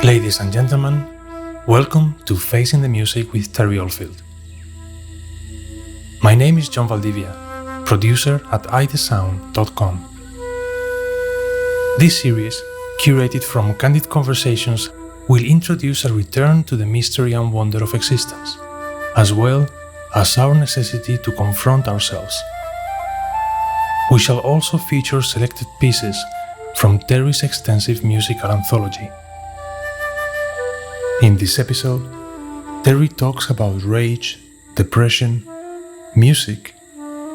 Ladies and gentlemen, welcome to Facing the Music with Terry Oldfield. My name is John Valdivia, producer at ithesound.com. This series, curated from candid conversations, will introduce a return to the mystery and wonder of existence, as well as our necessity to confront ourselves. We shall also feature selected pieces from Terry's extensive musical anthology. In this episode, Terry talks about rage, depression, music,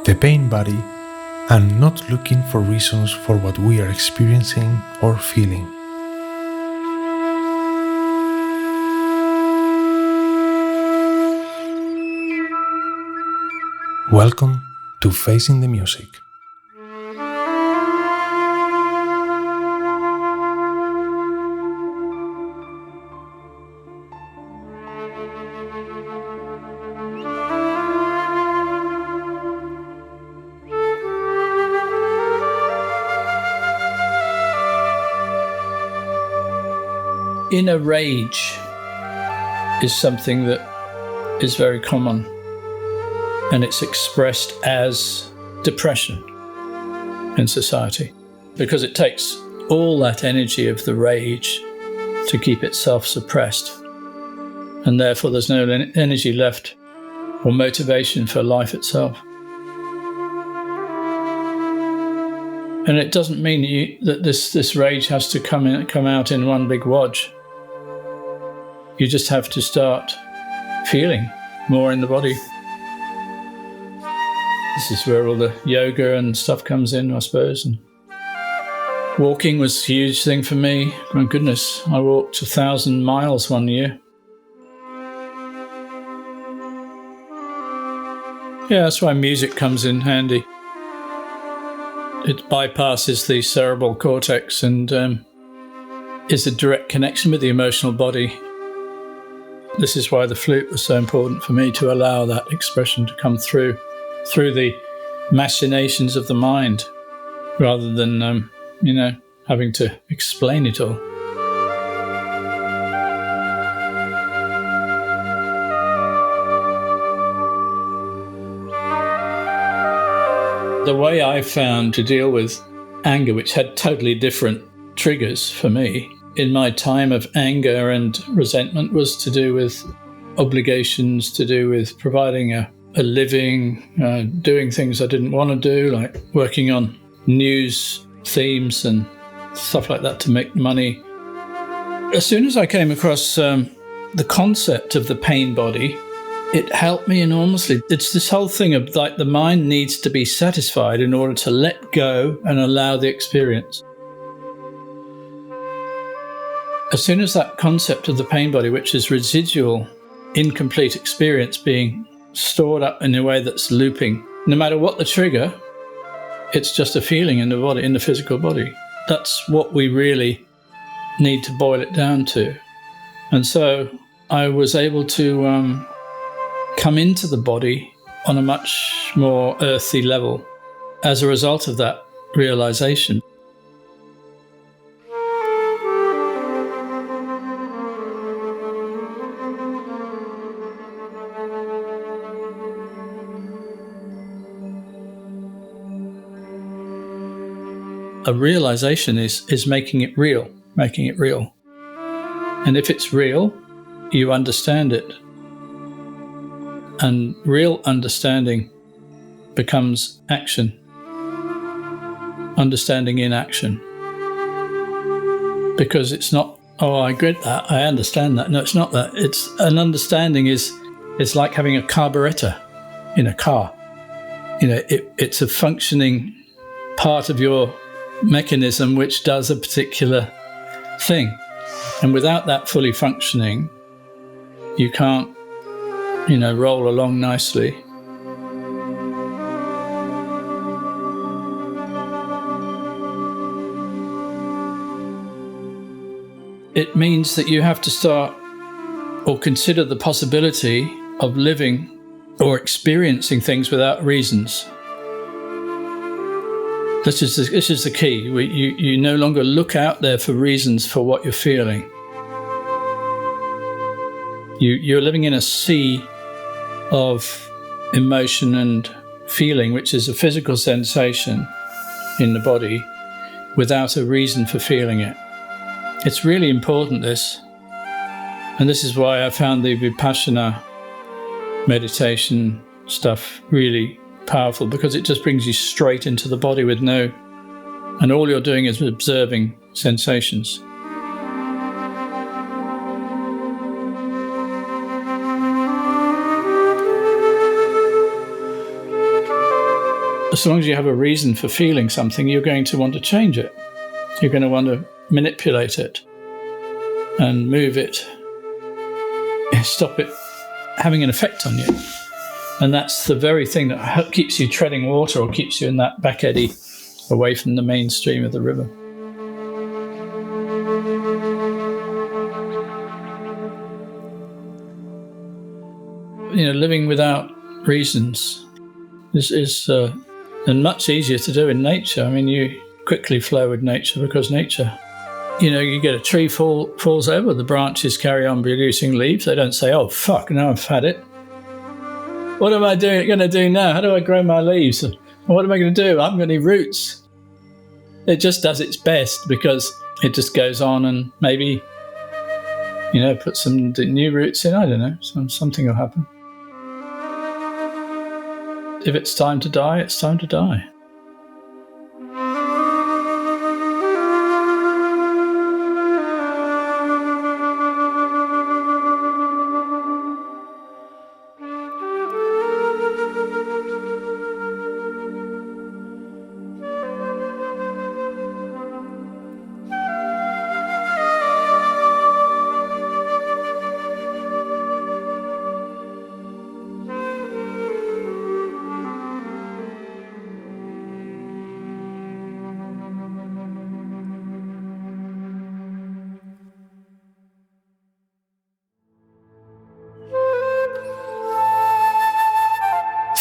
the pain body, and not looking for reasons for what we are experiencing or feeling. Welcome to Facing the Music. Inner rage is something that is very common, and it's expressed as depression in society because it takes all that energy of the rage to keep itself suppressed, and therefore there's no energy left or motivation for life itself. And it doesn't mean that this rage has to come out in one big wodge. You just have to start feeling more in the body. This is where all the yoga and stuff comes in, I suppose. And walking was a huge thing for me. My goodness, I walked 1,000 miles one year. Yeah, that's why music comes in handy. It bypasses the cerebral cortex and is a direct connection with the emotional body. This is why the flute was so important for me, to allow that expression to come through the machinations of the mind, rather than, having to explain it all. The way I found to deal with anger, which had totally different triggers for me, in my time of anger and resentment, was to do with obligations, to do with providing a living, doing things I didn't want to do, like working on news themes and stuff like that to make money. As soon as I came across the concept of the pain body, it helped me enormously. It's this whole thing of like the mind needs to be satisfied in order to let go and allow the experience. As soon as that concept of the pain body, which is residual, incomplete experience being stored up in a way that's looping, no matter what the trigger, it's just a feeling in the body, in the physical body. That's what we really need to boil it down to. And so I was able to come into the body on a much more earthy level as a result of that realization. A realization is making it real. And if it's real, you understand it. And real understanding becomes action. Understanding in action. Because it's not, oh, I get that, I understand that. No, it's not that. It's an understanding it's like having a carburetor in a car. It's a functioning part of your mechanism which does a particular thing. And without that fully functioning, you can't, roll along nicely. It means that you have to start or consider the possibility of living or experiencing things without reasons. This is the key. You no longer look out there for reasons for what you're feeling. You're living in a sea of emotion and feeling, which is a physical sensation in the body without a reason for feeling it. It's really important, this. And this is why I found the Vipassana meditation stuff really powerful, because it just brings you straight into the body and all you're doing is observing sensations. As long as you have a reason for feeling something, you're going to want to change it. You're going to want to manipulate it and move it, stop it having an effect on you. And that's the very thing that keeps you treading water or keeps you in that back eddy away from the mainstream of the river. Living without reasons is and much easier to do in nature. I mean, you quickly flow with nature because nature, you get a tree falls over, the branches carry on producing leaves. They don't say, oh, fuck, now I've had it. What am I going to do now? How do I grow my leaves? What am I going to do? I haven't got any roots. It just does its best because it just goes on and maybe, put some new roots in. I don't know. Something will happen. If it's time to die, it's time to die.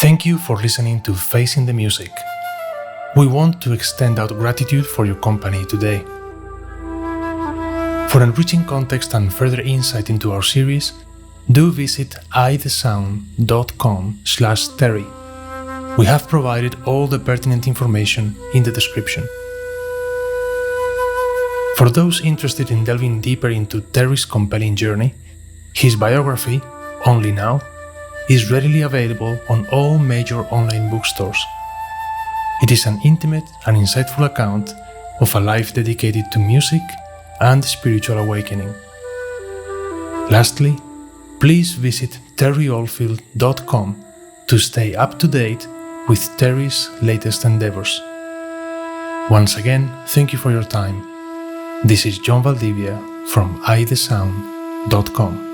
Thank you for listening to Facing the Music. We want to extend our gratitude for your company today. For enriching context and further insight into our series, do visit ithesound.com/Terry. We have provided all the pertinent information in the description. For those interested in delving deeper into Terry's compelling journey, his biography, Only Now, is readily available on all major online bookstores. It is an intimate and insightful account of a life dedicated to music and spiritual awakening. Lastly, please visit terryoldfield.com to stay up to date with Terry's latest endeavors. Once again, thank you for your time. This is John Valdivia from ithesound.com.